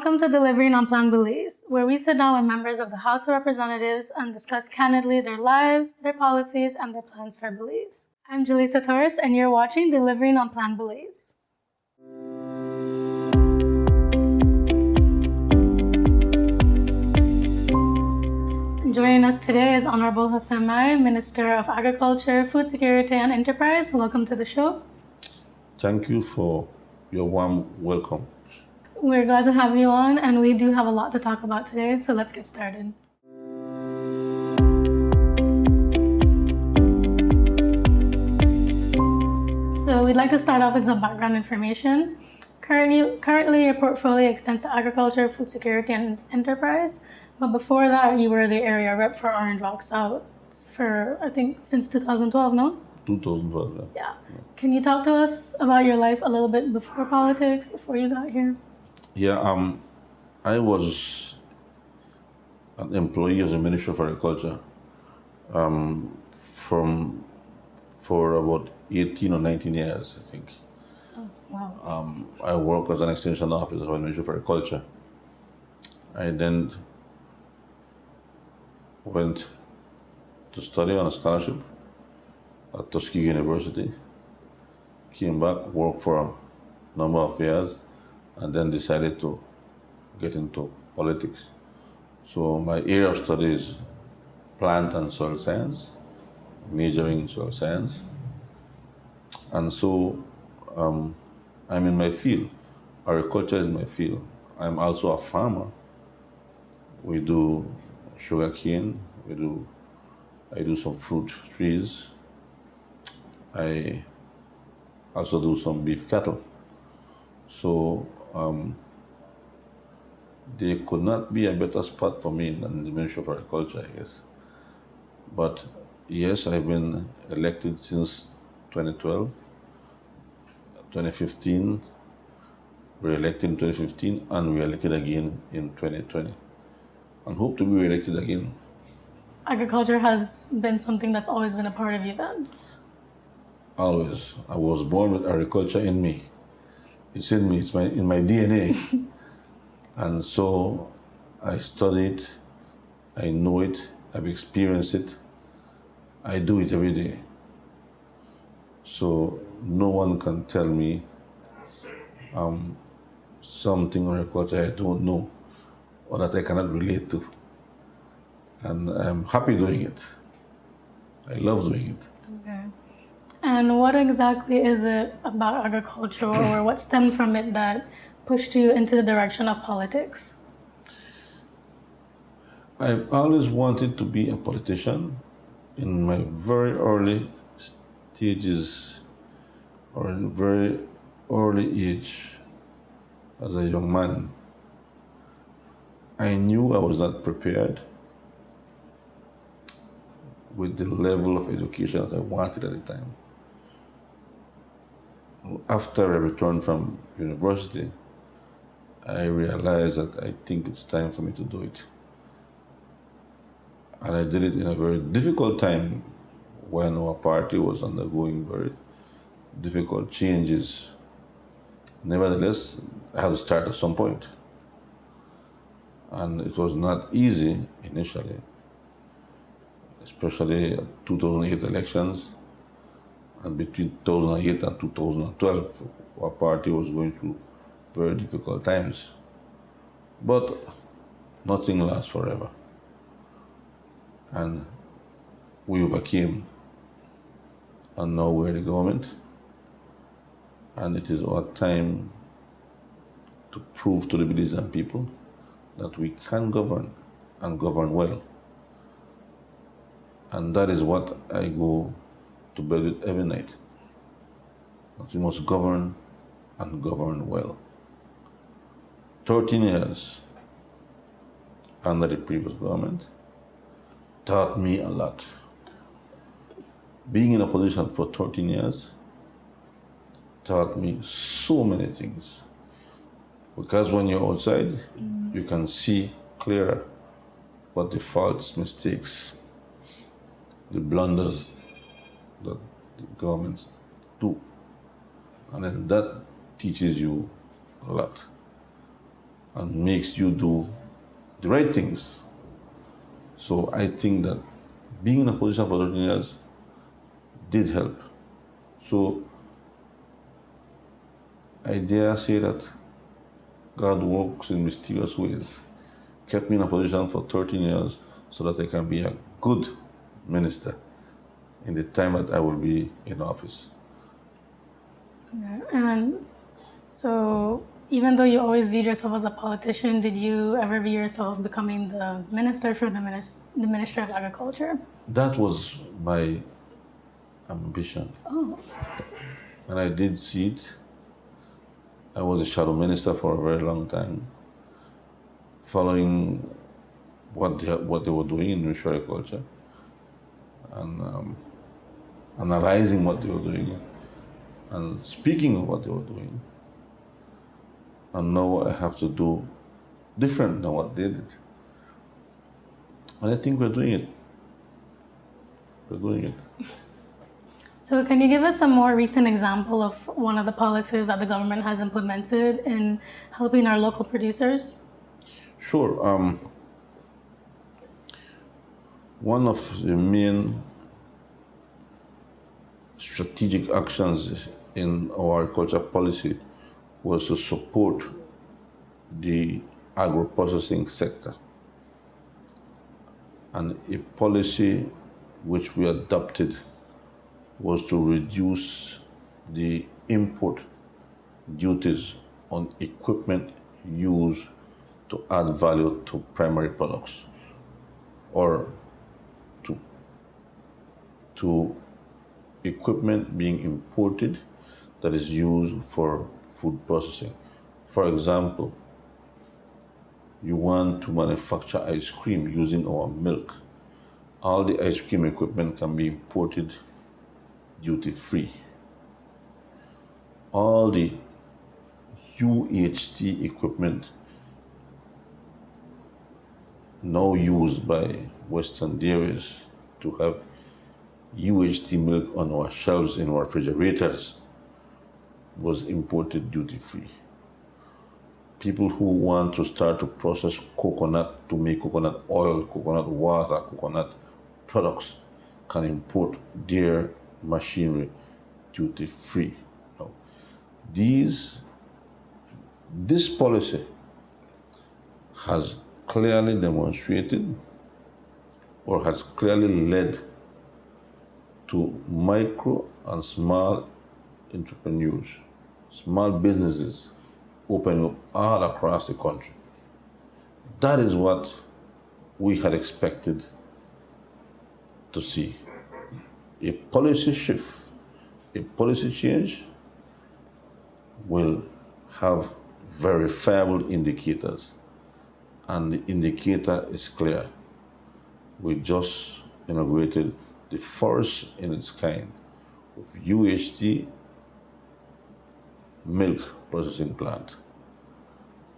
Welcome to Delivering on Plan Belize, where we sit down with members of the House of Representatives and discuss candidly their lives, their policies, and their plans for Belize. I'm Julissa, and you're watching Delivering on Plan Belize. Joining us today is Honorable Hassan, Minister of Agriculture, Food Security, and Enterprise. Welcome to the show. Thank you for your warm welcome. We're glad to have you on, and we do have a lot to talk about today, so let's get started. So we'd like to start off with some background information. Currently, your portfolio extends to agriculture, food security, and enterprise. But before that, you were the area rep for Orange Walk South for, I think, since 2012, no? 2012, yeah. Can you talk to us about your life a little bit before politics, before you got here? Yeah, I was an employee as a Minister of Agriculture for about 18 or 19 years, I think. Oh, wow. I worked as an extension officer of the Ministry of Agriculture. I then went to study on a scholarship at Tuskegee University, came back, worked for a number of years, and then decided to get into politics. So my area of study is plant and soil science, majoring in soil science. And so I'm in my field. Agriculture is my field. I'm also a farmer. We do sugarcane, I do some fruit trees. I also do some beef cattle. So there could not be a better spot for me than the Ministry of Agriculture, I guess. But yes, I've been elected since 2012, 2015, re-elected in 2015, and re-elected again in 2020. And hope to be re-elected again. Agriculture has been something that's always been a part of you then? Always. I was born with agriculture in me. It's in me, it's in my DNA. And so I study it, I know it, I've experienced it, I do it every day. So no one can tell me something on agriculture I don't know or that I cannot relate to. And I'm happy doing it. I love doing it. Okay. And what exactly is it about agriculture or what stemmed from it that pushed you into the direction of politics? I've always wanted to be a politician. In my very early stages or in very early age as a young man, I knew I was not prepared with the level of education that I wanted at the time. After I returned from university, I realized that I think it's time for me to do it. And I did it in a very difficult time when our party was undergoing very difficult changes. Nevertheless, I had to start at some point. And it was not easy initially, especially 2008 elections. And between 2008 and 2012, our party was going through very difficult times. But nothing lasts forever. And we overcame. And now we're in the government. And it is our time to prove to the Belizean people that we can govern and govern well. And that is what I go to bed with every night. That we must govern and govern well. 13 years under the previous government taught me a lot. Being in opposition for 13 years taught me so many things. Because when you're outside, you can see clearer what the faults, mistakes, the blunders that the governments do. And then that teaches you a lot. and makes you do the right things. So I think that being in a position for 13 years did help. So I dare say that God works in mysterious ways, kept me in a position for 13 years so that I can be a good minister in the time that I will be in office. Yeah. And so, even though you always viewed yourself as a politician, did you ever view yourself becoming the minister for the Ministry of Agriculture? That was my ambition. Oh, And I did see it. I was a shadow minister for a very long time, following what they were doing in Ministry of Agriculture and analyzing what they were doing and speaking of what they were doing. And now I have to do different than what they did. And I think we're doing it. We're doing it. so can you give us a more recent example of one of the policies that the government has implemented in helping our local producers? Sure. One of the main strategic actions in our agriculture policy was to support the agro-processing sector. And a policy which we adopted was to reduce the import duties on equipment used to add value to primary products or to equipment being imported that is used for food processing. For example, you want to manufacture ice cream using our milk. All the ice cream equipment can be imported duty-free. All the UHT equipment now used by Western dairies to have UHT milk on our shelves in our refrigerators was imported duty-free. People who want to start to process coconut to make coconut oil, coconut water, coconut products can import their machinery duty-free. Now, this policy has clearly demonstrated or has clearly led to micro and small entrepreneurs, small businesses opening up all across the country. That is what we had expected to see. A policy shift, a policy change will have verifiable indicators, and the indicator is clear. We just inaugurated the first in its kind of UHT milk processing plant.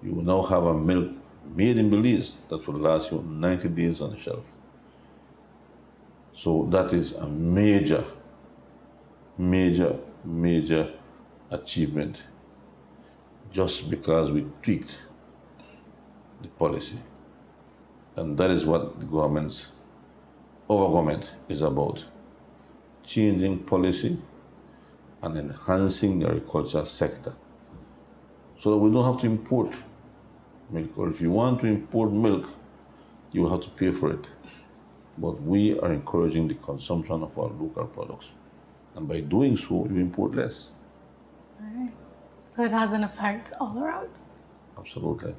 You will now have a milk made in Belize that will last you 90 days on the shelf. So that is a major, major, major achievement just because we tweaked the policy. And that is what the our government is about, changing policy and enhancing the agriculture sector so that we don't have to import milk. Or if you want to import milk, you will have to pay for it. But we are encouraging the consumption of our local products. And by doing so, you import less. All right. So it has an effect all around. Absolutely.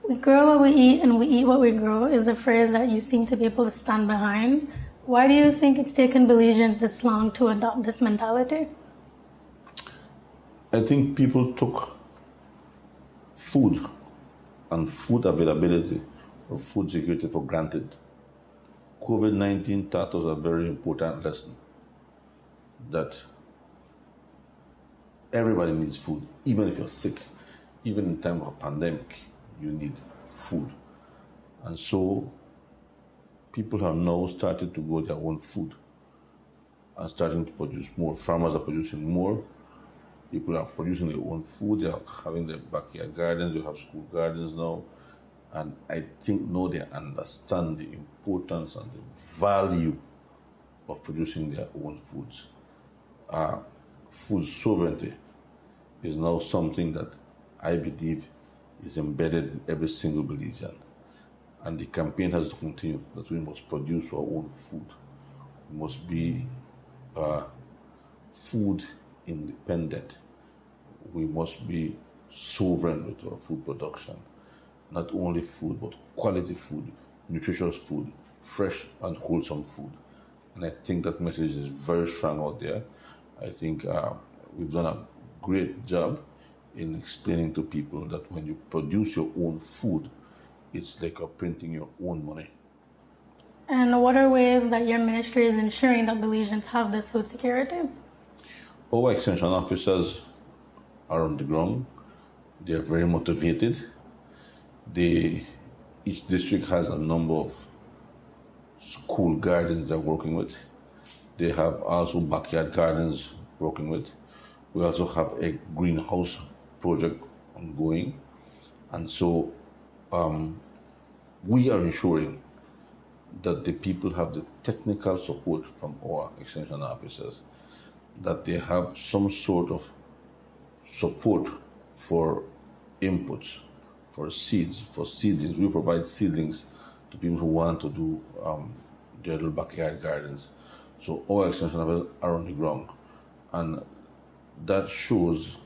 We grow what we eat and we eat what we grow is a phrase that you seem to be able to stand behind. Why do you think it's taken Belizeans this long to adopt this mentality? I think people took food and food availability or food security for granted. COVID-19 taught us a very important lesson that everybody needs food, even if you're sick, even in time of a pandemic, you need food. And so people have now started to grow their own food and starting to produce more. Farmers are producing more People are producing their own food. They are having their backyard gardens. You have school gardens now. And I think now they understand the importance and the value of producing their own foods. Food sovereignty is now something that I believe is embedded in every single Belizean. And the campaign has to continue that we must produce our own food. We must be food independent. We must be sovereign with our food production. Not only food, but quality food, nutritious food, fresh and wholesome food. And I think that message is very strong out there. I think we've done a great job in explaining to people that when you produce your own food, it's like you're printing your own money. And what are ways that your ministry is ensuring that Belizeans have this food security? Our extension officers are on the ground. They are very motivated. Each district has a number of school gardens they're working with. They have also backyard gardens working with. We also have a greenhouse project ongoing. And so we are ensuring that the people have the technical support from our extension officers, that they have some sort of support for inputs, for seeds, for seedlings. We provide seedlings to people who want to do their little backyard gardens. So our extension officers are on the ground. And that shows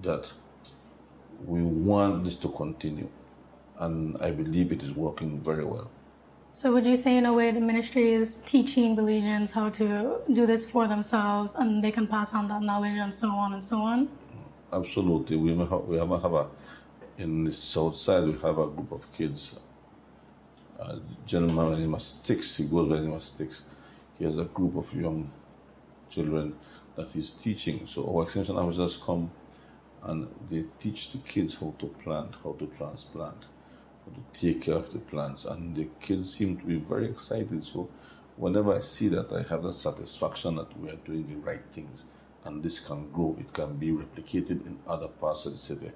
that we want this to continue. And I believe it is working very well. So would you say in a way the ministry is teaching Belizeans how to do this for themselves and they can pass on that knowledge and so on and so on? Absolutely. In the south side, we have a group of kids. A gentleman by the name of Sticks, he goes by the name of Sticks. He has a group of young children that he's teaching. So our extension officers come and they teach the kids how to plant, how to transplant, how to take care of the plants. And the kids seem to be very excited. So whenever I see that, I have that satisfaction that we are doing the right things. And this can grow, it can be replicated in other parts of the city.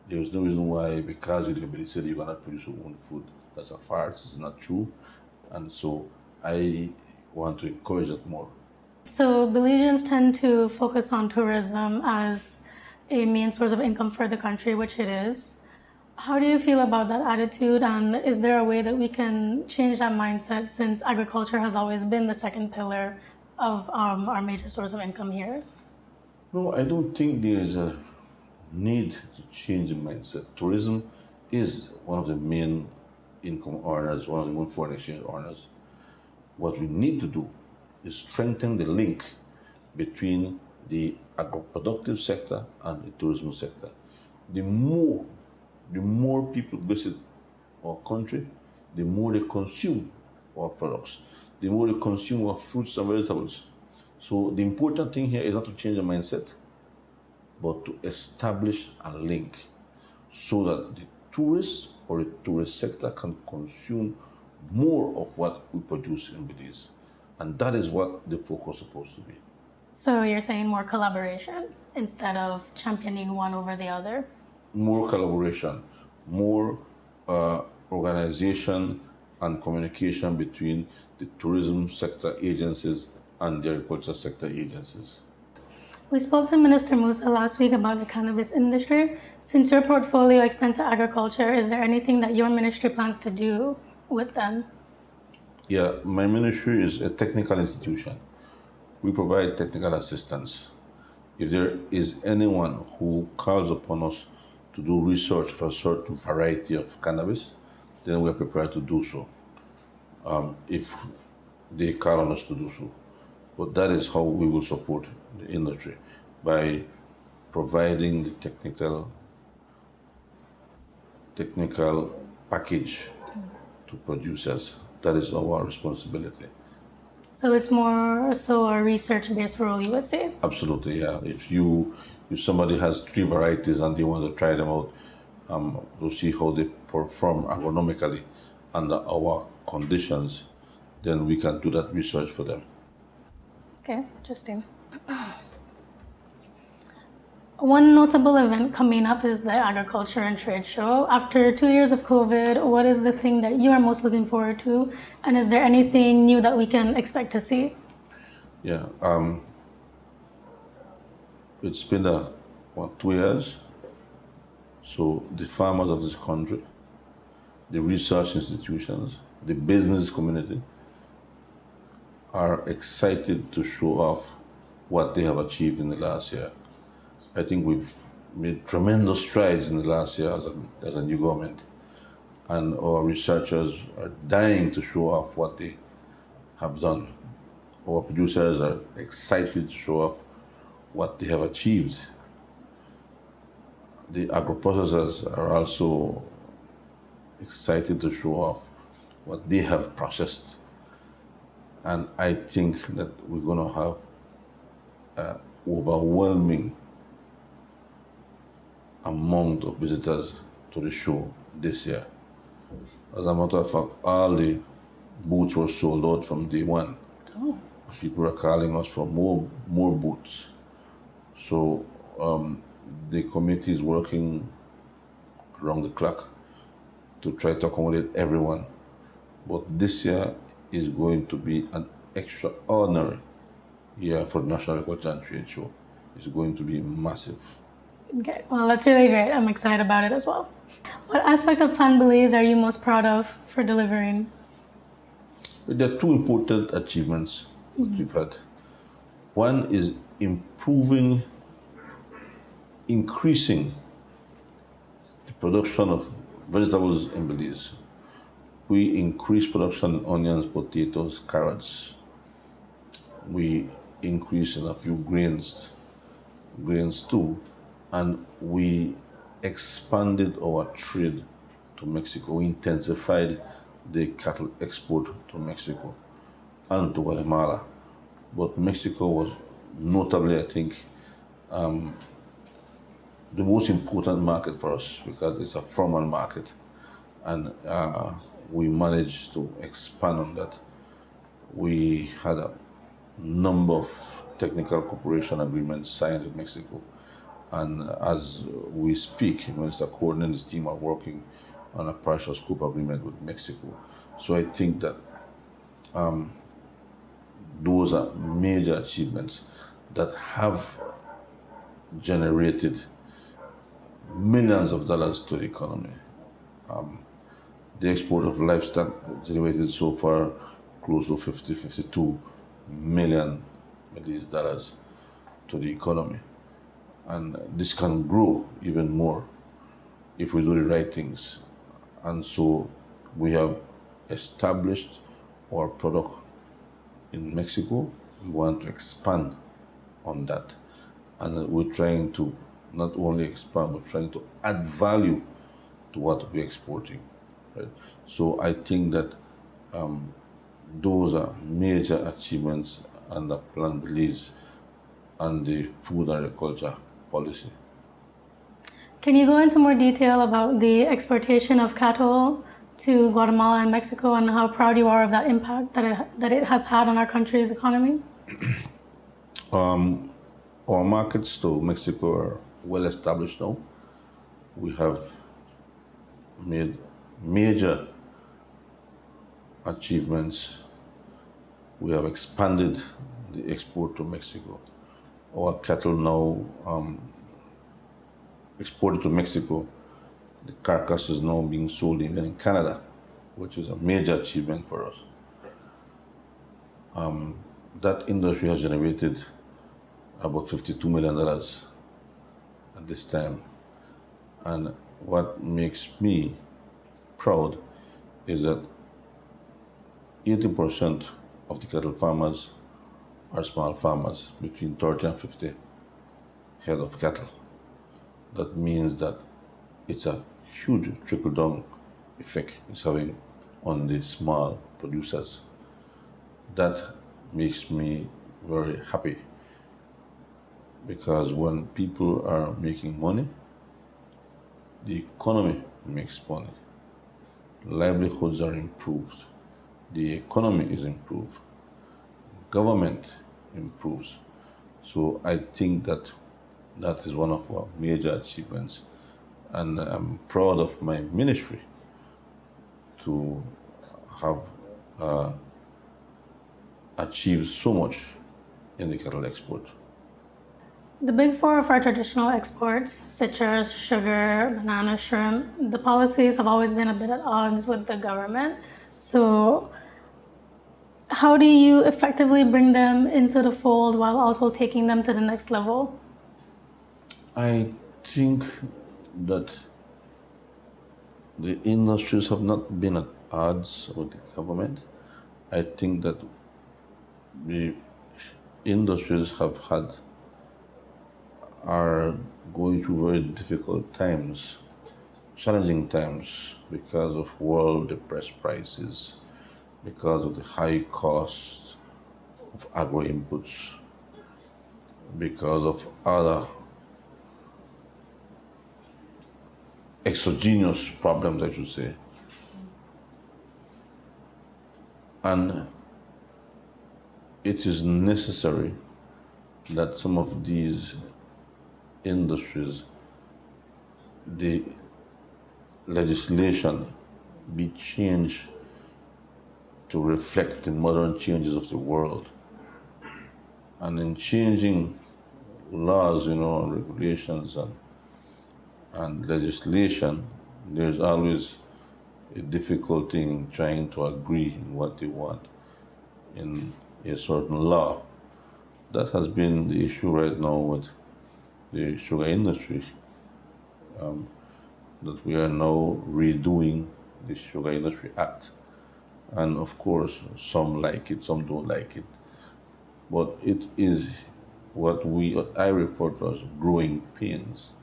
There is no reason why, because you live in the city, you cannot produce your own food. That's a farce, it's not true. And so I want to encourage that more. So Belizeans tend to focus on tourism as a main source of income for the country, which it is. How do you feel about that attitude, and is there a way that we can change that mindset since agriculture has always been the second pillar of our major source of income here? No, I don't think there is a need to change the mindset. Tourism is one of the main income earners, one of the main foreign exchange earners. What we need to do is strengthen the link between the agro-productive sector and the tourism sector. The more people visit our country, the more they consume our products, the more they consume our fruits and vegetables. So the important thing here is not to change the mindset, but to establish a link so that the tourists or the tourist sector can consume more of what we produce in Belize. And that is what the focus is supposed to be. So you're saying more collaboration instead of championing one over the other? More collaboration, more organization and communication between the tourism sector agencies and the agriculture sector agencies. We spoke to Minister Musa last week about the cannabis industry. Since your portfolio extends to agriculture, is there anything that your ministry plans to do with them? Yeah, my ministry is a technical institution. We provide technical assistance. If there is anyone who calls upon us to do research for a certain variety of cannabis, then we are prepared to do so, if they call on us to do so. But that is how we will support the industry, by providing the technical package to producers. That is our responsibility. So it's more so a research-based role, you would say? Absolutely, yeah. If somebody has 3 varieties and they want to try them out to see how they perform agronomically under our conditions, then we can do that research for them. Okay, interesting. One notable event coming up is the Agriculture and Trade Show. After 2 years of COVID, what is the thing that you are most looking forward to? And is there anything new that we can expect to see? Yeah, it's been 2 years. So the farmers of this country, the research institutions, the business community are excited to show off what they have achieved in the last year. I think we've made tremendous strides in the last year as a new government, and our researchers are dying to show off what they have done. Our producers are excited to show off what they have achieved. The agro-processors are also excited to show off what they have processed. And I think that we're going to have an overwhelming amount of visitors to the show this year. As a matter of fact, all the booths were sold out from day one. Oh. People are calling us for more booths. So the committee is working around the clock to try to accommodate everyone. But this year is going to be an extraordinary year for the National Agriculture and Trade Show. It's going to be massive. Okay, well, that's really great. I'm excited about it as well. What aspect of Plan Belize are you most proud of for delivering? There are two important achievements that we've had. One is increasing the production of vegetables in Belize. We increased production in onions, potatoes, carrots. We increased in a few grains too, and we expanded our trade to Mexico. We intensified the cattle export to Mexico and to Guatemala. But Mexico was notably, I think, the most important market for us because it's a formal market, and we managed to expand on that. We had a number of technical cooperation agreements signed with Mexico, and as we speak, Minister Corden and his team are working on a partial scope agreement with Mexico. So I think that those are major achievements that have generated millions of dollars to the economy. The export of livestock generated so far close to 52 million Belize dollars to the economy. And this can grow even more if we do the right things. And so we have established our product in Mexico. We want to expand on that. And we're trying to not only expand, but trying to add value to what we're exporting. Right? So I think that those are major achievements under Plan Belize and the food and agriculture policy. Can you go into more detail about the exportation of cattle to Guatemala and Mexico and how proud you are of that impact that it has had on our country's economy? Our markets to Mexico are well established now. We have made major achievements. We have expanded the export to Mexico. Our cattle now exported to Mexico. The carcass is now being sold even in Canada, which is a major achievement for us. That industry has generated about $52 million at this time. And what makes me proud is that 80% of the cattle farmers are small farmers, between 30 and 50 head of cattle. That means that it's a huge trickle-down effect it's having on the small producers. That makes me very happy, because when people are making money, the economy makes money. Livelihoods are improved. The economy is improved. Government improves. So I think that That is one of our major achievements. And I'm proud of my ministry to have achieved so much in the cattle export. The big four of our traditional exports, citrus, sugar, banana, shrimp, the policies have always been a bit at odds with the government. So, how do you effectively bring them into the fold while also taking them to the next level? I think that the industries have not been at odds with the government. I think that the industries are going through very difficult times, challenging times because of world depressed prices, because of the high cost of agro inputs, because of other exogenous problems, I should say. And it is necessary that some of these industries, the legislation be changed to reflect the modern changes of the world. And in changing laws, and regulations and legislation, there's always a difficulty in trying to agree in what they want in a certain law. That has been the issue right now with the sugar industry, that we are now redoing the Sugar Industry Act. And of course, some like it, some don't like it. But it is what I refer to as growing pains.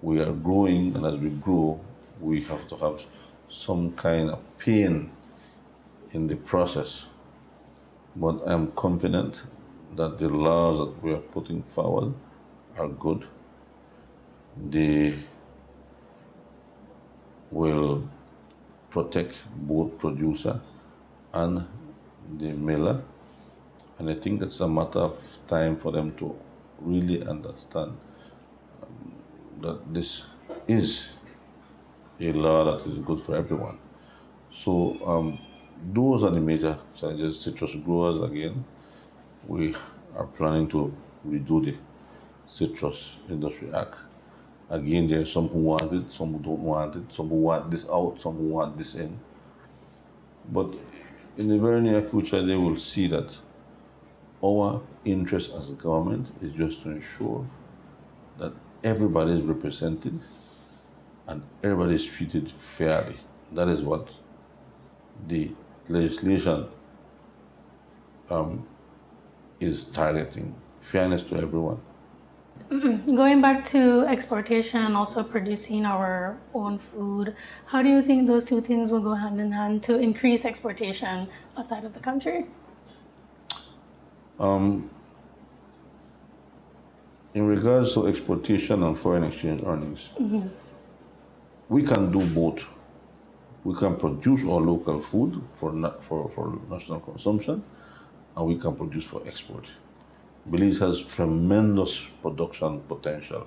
We are growing, and as we grow, we have to have some kind of pain in the process. But I'm confident that the laws that we are putting forward are good. They will protect both producer and the miller. And I think it's a matter of time for them to really understand that this is a law that is good for everyone. So those are the major challenges. Citrus growers, again, we are planning to redo the Citrus Industry Act. Again, there are some who want it, some who don't want it, some who want this out, some who want this in. But in the very near future, they will see that our interest as a government is just to ensure that everybody is represented and everybody is treated fairly. That is what the legislation is targeting, fairness to everyone. Going back to exportation and also producing our own food, how do you think those two things will go hand in hand to increase exportation outside of the country? In regards to exportation and foreign exchange earnings, we can do both. We can produce our local food for national consumption, and we can produce for export. Belize has tremendous production potential.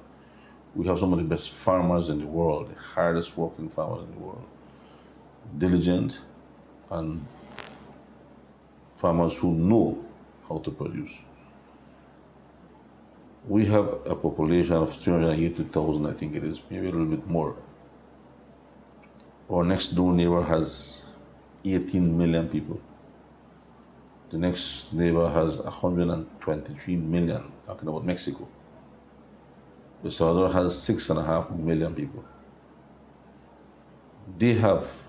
We have some of the best farmers in the world, the hardest working farmers in the world, diligent and farmers who know how to produce. We have a population of 380,000, I think it is, maybe a little bit more. Our next door neighbor has 18 million people. The next neighbor has 123 million, talking about Mexico. El Salvador has 6.5 million people. They have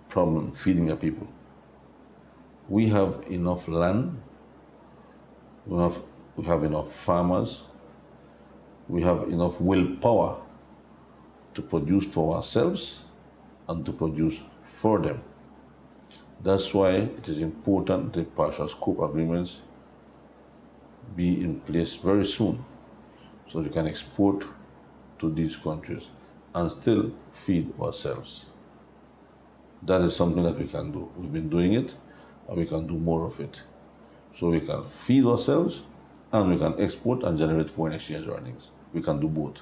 problem feeding their people. We have enough land, we have enough farmers, we have enough willpower to produce for ourselves and to produce for them. That's why it is important the partial scope agreements be in place very soon so we can export to these countries and still feed ourselves. That is something that we can do. We've been doing it and we can do more of it. So we can feed ourselves and we can export and generate foreign exchange earnings. we can do both.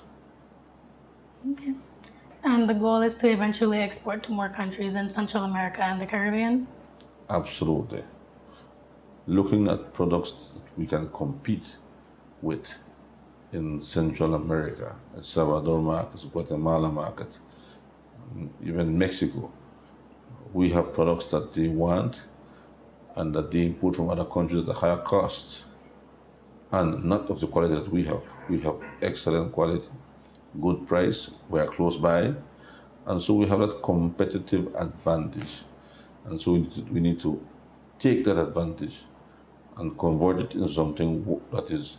Okay. And the goal is to eventually export to more countries in Central America and the Caribbean? Absolutely. Looking at products that we can compete with in Central America, El Salvador markets, Guatemala market, even Mexico. We have products that they want and that they import from other countries at a higher cost and not of the quality that we have. We have excellent quality, good price, we are close by, and so we have that competitive advantage. And so we need to take that advantage and convert it into something that is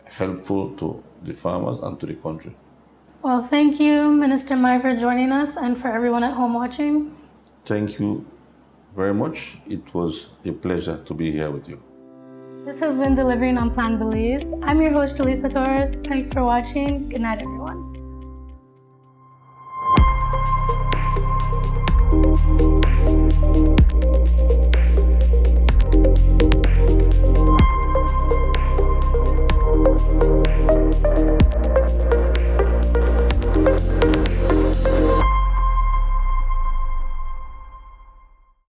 helpful to the farmers and to the country. Well, thank you, Minister Mai, for joining us and for everyone at home watching. Thank you very much. It was a pleasure to be here with you. This has been Delivering on Plan Belize. I'm your host, Julissa Torres. Thanks for watching. Good night, everyone.